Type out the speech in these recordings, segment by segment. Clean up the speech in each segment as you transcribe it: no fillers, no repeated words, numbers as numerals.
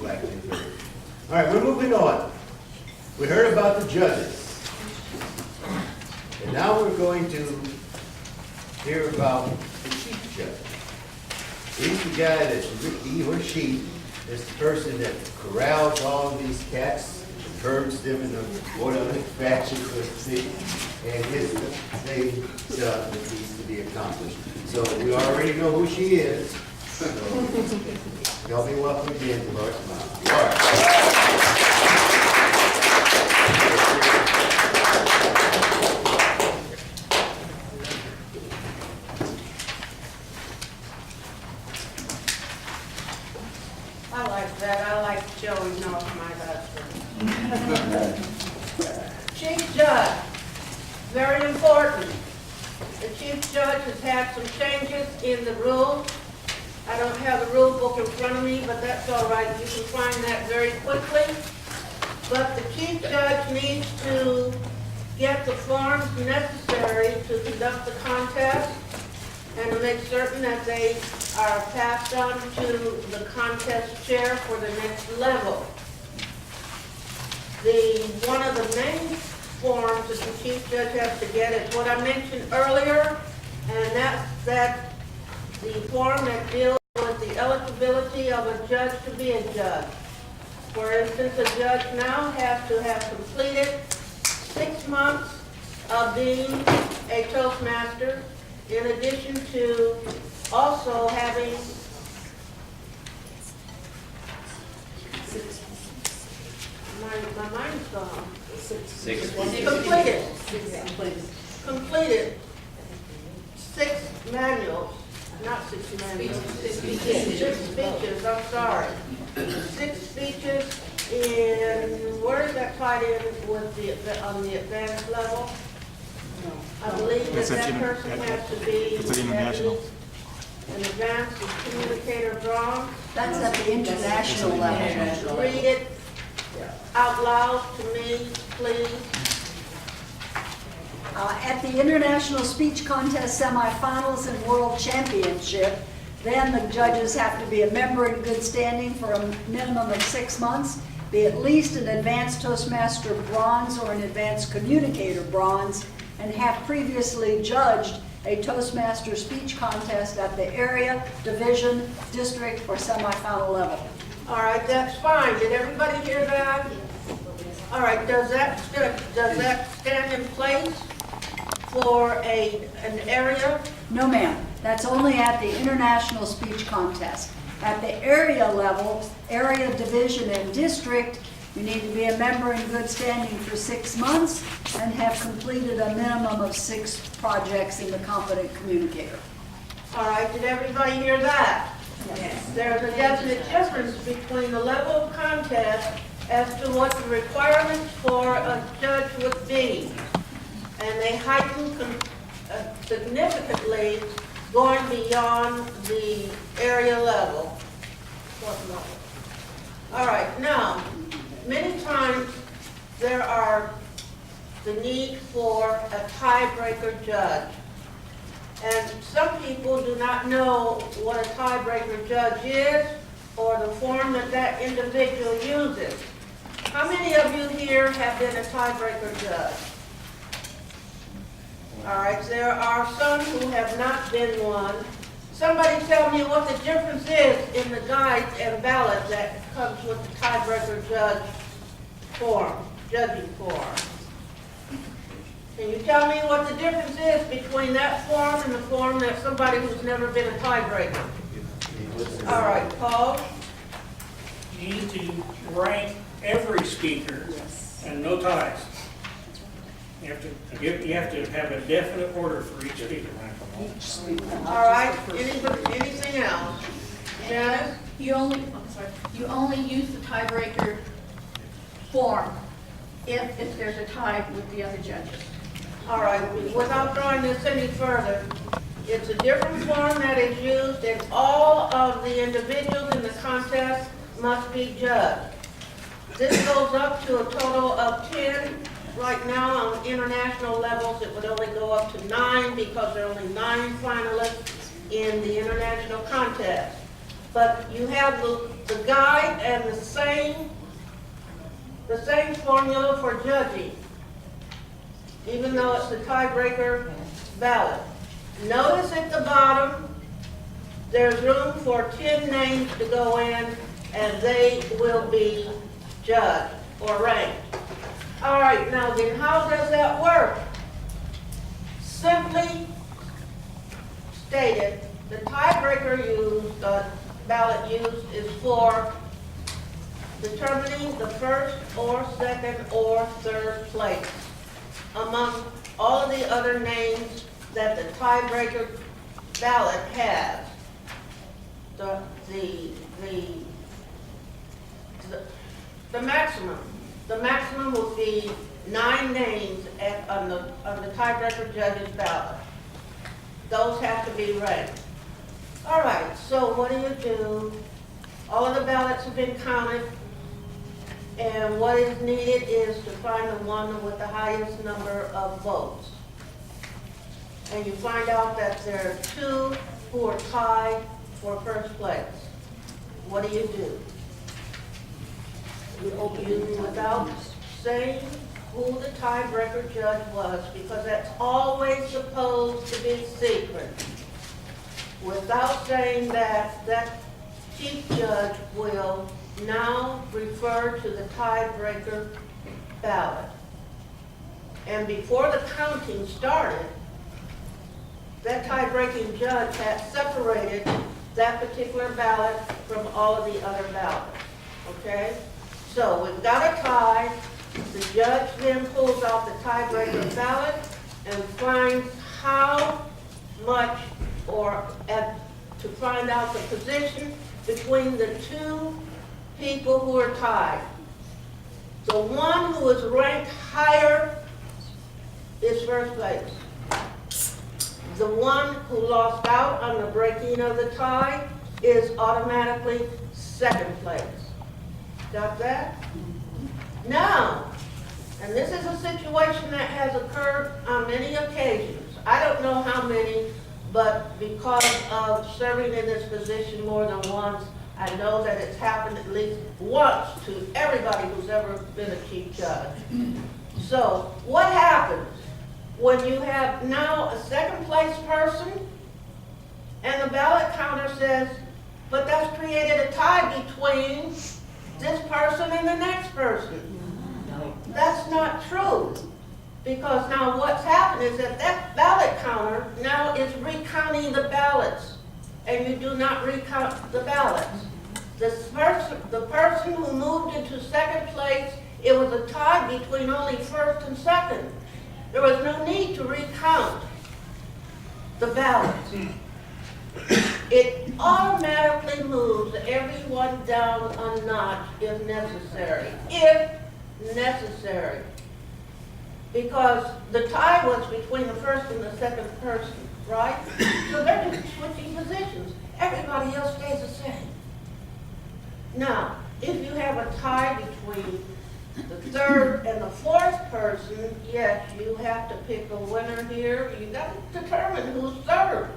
back to the. All right, we're moving on. We heard about the judges. And now we're going to hear about the chief judge. He's the guy that, he or she is the person that corrals all of these cats, herds them in a orderly fashion, so to speak, and gets the thing done that needs to be accomplished. So we already know who she is. So y'all be welcome again, Delores. I like that. I like showing off my husband. Chief Judge, very important. The Chief Judge has had some changes in the rules. I don't have the rule book in front of me, but that's all right. You can find that very quickly. But the Chief Judge needs to get the forms necessary to conduct the contest and to make certain that they are passed on to the contest chair for the next level. One of the main forms that the Chief Judge has to get is what I mentioned earlier, and that's that the form that deals with the eligibility of a judge to be a judge. For instance, a judge now has to have completed 6 months of being a Toastmaster, in addition to also having my mind's gone. Completed 6 manuals, not 6 manuals, 6 speeches, I'm sorry. 6 speeches in, where is that tied in with on the advanced level? I believe that person has to be at least an advanced communicator drawn. That's at the international level. Read it out loud to me, please. At the International Speech Contest semifinals and World Championship, then the judges have to be a member in good standing for a minimum of 6 months, be at least an advanced Toastmaster bronze or an advanced communicator bronze, and have previously judged a Toastmaster speech contest at the area, division, district, or semifinal level. All right, that's fine. Did everybody hear that? All right, does that stand in place for an area? No, ma'am. That's only at the International Speech Contest. At the area level, area, division, and district, you need to be a member in good standing for 6 months and have completed a minimum of 6 projects in the competent communicator. All right, did everybody hear that? Yes. There's a definite difference between the level of contest as to what the requirements for a judge would be. And they heighten significantly going beyond the area level. All right, now, many times there are the need for a tiebreaker judge. And some people do not know what a tiebreaker judge is or the form that individual uses. How many of you here have been a tiebreaker judge? All right, there are some who have not been one. Somebody tell me what the difference is in the guide and ballot that comes with the tiebreaker judge form, judging form. Can you tell me what the difference is between that form and the form that somebody who's never been a tiebreaker? All right, Paul? You need to rank every speaker and no ties. You have to have a definite order for each speaker. All right, anything else? Janice? You only use the tiebreaker form if there's a tie with the other judges. All right, without drawing this any further, it's a different form that is used, and all of the individuals in the contest must be judged. This goes up to a total of 10. Right now, on international levels, it would only go up to 9 because there are only 9 finalists in the international contest. But you have the guide and the same formula for judging, even though it's the tiebreaker ballot. Notice at the bottom, there's room for 10 names to go in, and they will be judged or ranked. All right, now then, how does that work? Simply stated, the tiebreaker used, the ballot used is for determining the first or second or third place among all of the other names that the tiebreaker ballot has. The maximum would be 9 names on the tiebreaker judge's ballot. Those have to be ranked. All right, so what do? All of the ballots have been counted, and what is needed is to find the one with the highest number of votes. And you find out that there are 2 who are tied for first place. What do? You without saying who the tiebreaker judge was, because that's always supposed to be secret. Without saying that, that chief judge will now refer to the tiebreaker ballot. And before the counting started, that tie-breaking judge had separated that particular ballot from all of the other ballots, okay? So we've got a tie. The judge then pulls out the tiebreaker ballot and finds how much, to find out the position between the 2 people who are tied. The one who is ranked higher is first place. The one who lost out on the breaking of the tie is automatically second place. Got that? Now, and this is a situation that has occurred on many occasions. I don't know how many, but because of serving in this position more than once, I know that it's happened at least once to everybody who's ever been a chief judge. So what happens when you have now a second place person and the ballot counter says, but that's created a tie between this person and the next person? That's not true. Because now what's happened is that that ballot counter now is recounting the ballots, and you do not recount the ballots. The person who moved into second place, it was a tie between only first and second. There was no need to recount the ballots. It automatically moves everyone down a notch if necessary. If necessary. Because the tie was between the first and the second person, right? So they're just switching positions. Everybody else stays the same. Now, if you have a tie between the third and the fourth person, yes, you have to pick a winner here. You got to determine who's third.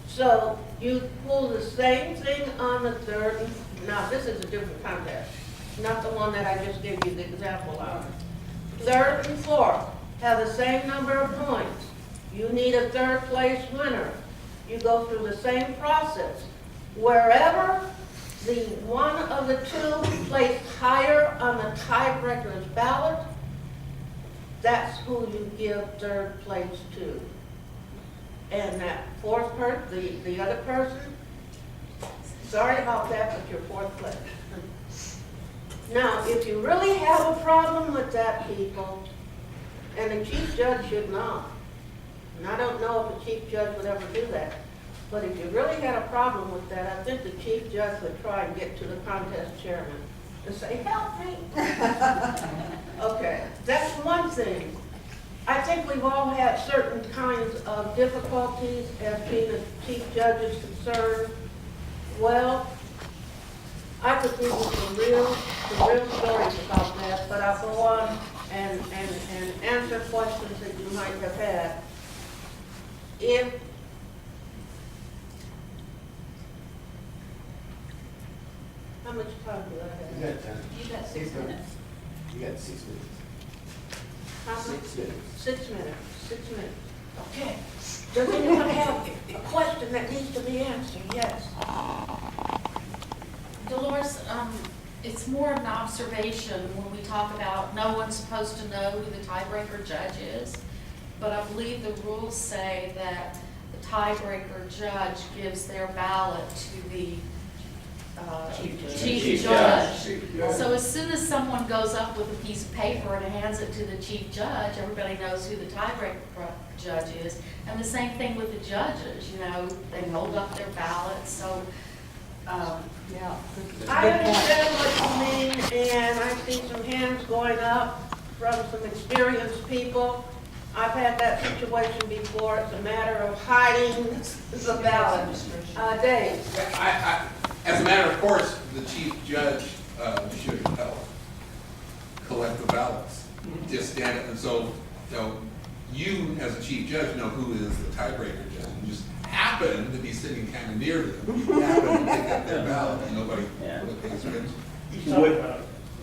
So you pull the same thing on the third. Now, this is a different contest, not the one that I just gave you the example of. Third and fourth have the same number of points. You need a third place winner. You go through the same process. Wherever the one of the 2 placed higher on the tiebreaker's ballot, that's who you give third place to. And that fourth person, the other person, sorry about that, but you're fourth place. Now, if you really have a problem with that, people, and the chief judge should not, and I don't know if a chief judge would ever do that, but if you really had a problem with that, I think the chief judge would try and get to the contest chairman and say, help me. Okay, that's one thing. I think we've all had certain kinds of difficulties as being a chief judge is concerned. Well, I could give you some real stories about that, but I'll go on and answer questions that you might have had. much time do I You have? got time. You got 6 minutes. You got 6 minutes. How much? 6 minutes. 6 minutes, 6 minutes. Okay. Does anyone have a question that needs to be answered? Yes. Delores, it's more of an observation when we talk about no one's supposed to know who the tiebreaker judge is, but I believe the rules say that the tiebreaker judge gives their ballot to the chief judge. So as soon as someone goes up with a piece of paper and hands it to the chief judge, everybody knows who the tiebreaker judge is. And the same thing with the judges, you know, they hold up their ballots, so, Yeah. I understand what you mean, and I see some hands going up from some experienced people. I've had that situation before. It's a matter of hiding the ballot. Dave? As a matter of course, the chief judge should collect the ballots. Just stand up, and so, you as a chief judge know who is the tiebreaker judge. You just happen to be sitting kind of near them, you happen to pick up their ballot, and nobody pays attention.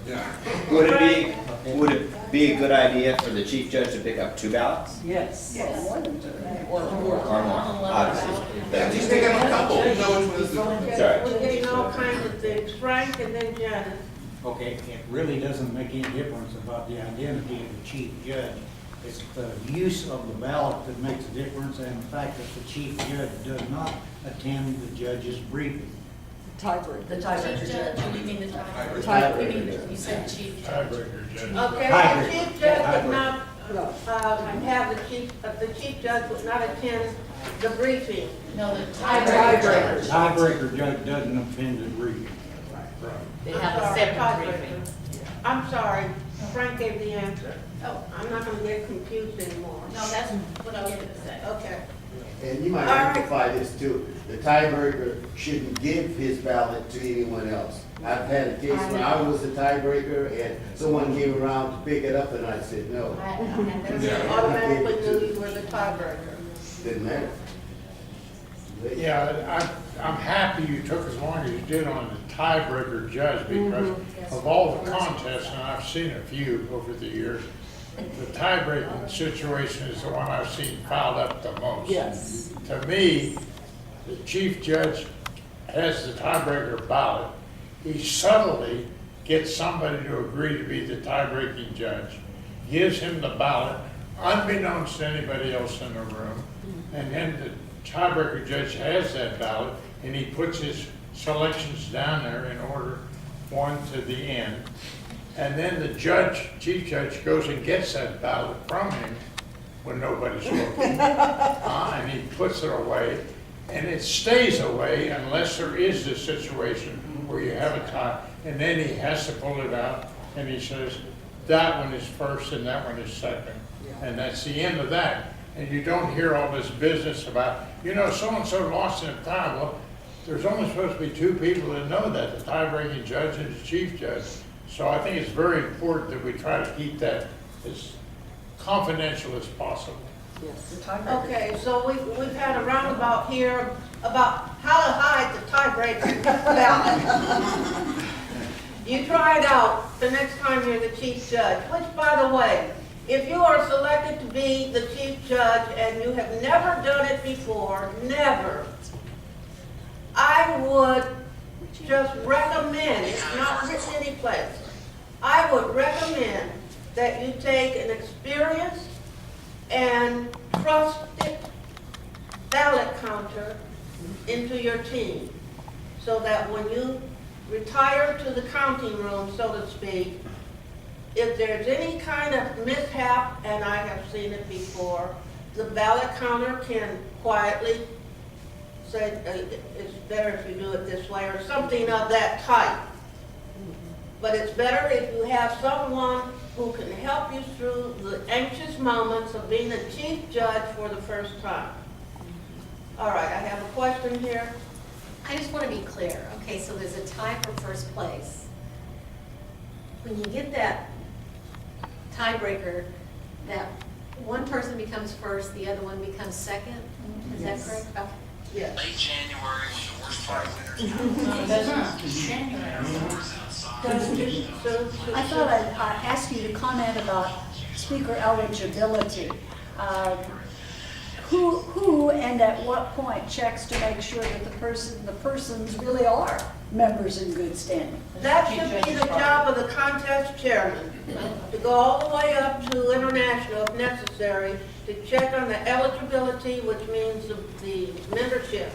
Yeah. Would it be a good idea for the chief judge to pick up 2 ballots? Yes. Or more, obviously. Yeah, just pick up a couple, you know which one is the. Sorry. We're getting all kinds of things. Frank and then Janet. Okay, it really doesn't make any difference about the identity of the chief judge. It's the use of the ballot that makes a difference, and the fact that the chief judge does not attend the judge's briefing. Tiebreaker. the chief judge, or you mean the tiebreaker? Tiebreaker. You mean, you said chief judge. Okay, Tiebreaker. the chief judge Tiebreaker. would not, have the chief judge would not attend the briefing. No, the tiebreaker. Tiebreaker judge doesn't attend the briefing. They I'm have a sorry, separate tiebreaker. briefing. I'm sorry, Frank gave the answer. Oh, I'm not gonna get confused anymore. no, that's what I was gonna say. Okay. And you might All right. amplify this too. The tiebreaker shouldn't give his ballot to anyone else. I've had a case when I was the tiebreaker and someone came around to pick it up and I said no. And then automatically knew you were the tiebreaker. Didn't matter. Yeah, I'm happy you took as long as you did on the tiebreaker judge because of all the contests, and I've seen a few over the years, the tiebreaking situation is the one I've seen piled up the most. Yes. To me, the chief judge has the tiebreaker ballot. He subtly gets somebody to agree to be the tie-breaking judge, gives him the ballot, unbeknownst to anybody else in the room, and then the tiebreaker judge has that ballot, and he puts his selections down there in order, one to the end. And then the judge, chief judge, goes and gets that ballot from him when nobody's looking. And he puts it away, and it stays away unless there is this situation where you have a tie. And then he has to pull it out, and he says, that one is first and that one is second. And that's the end of that. And you don't hear all this business about, so-and-so lost in a tie. Well, there's only supposed to be 2 people that know that, the tie-breaking judge and the chief judge. So I think it's very important that we try to keep that as confidential as possible. Okay, so we've had a roundabout here about how to hide the tiebreaker ballot. You try it out the next time you're the chief judge, which, by the way, if you are selected to be the chief judge and you have never done it before, never, I would just recommend, it's not written any place, I would recommend that you take an experienced and trusted ballot counter into your team, so that when you retire to the counting room, so to speak, if there's any kind of mishap, and I have seen it before, the ballot counter can quietly say, it's better if you do it this way, or something of that type. But it's better if you have someone who can help you through the anxious moments of being a chief judge for the first time. All right, I have a question here. I just want to be clear. Okay, so there's a tie for first place. When you get that tiebreaker, that one person becomes first, the other one becomes second? Is that correct? Okay. Yes. late January when the worst part of winter. I thought I'd ask you to comment about speaker eligibility. Who and at what point checks to make sure that the persons really are members in good standing? That should be the job of the contest chairman, to go all the way up to international if necessary, to check on the eligibility, which means the membership,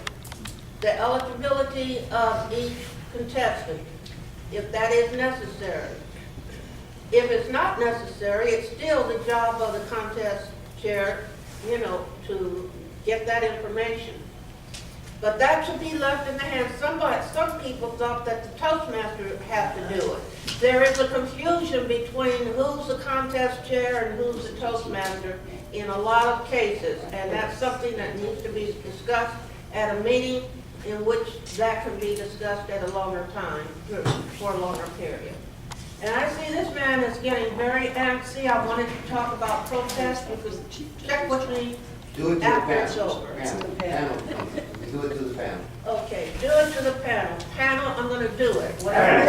the eligibility of each contestant, if that is necessary. If it's not necessary, it's still the job of the contest chair, to get that information. But that should be left in the hands. Some people thought that the Toastmaster had to do it. There is a confusion between who's the contest chair and who's the Toastmaster in a lot of cases, and that's something that needs to be discussed at a meeting in which that can be discussed at a longer time, for a longer period. And I see this man is getting very antsy. I wanted to talk about protest. You could check with me Do it to the after it's panel. over. Panel. Do it to the panel. Okay, do it to the panel. Panel, I'm gonna do it. Whatever.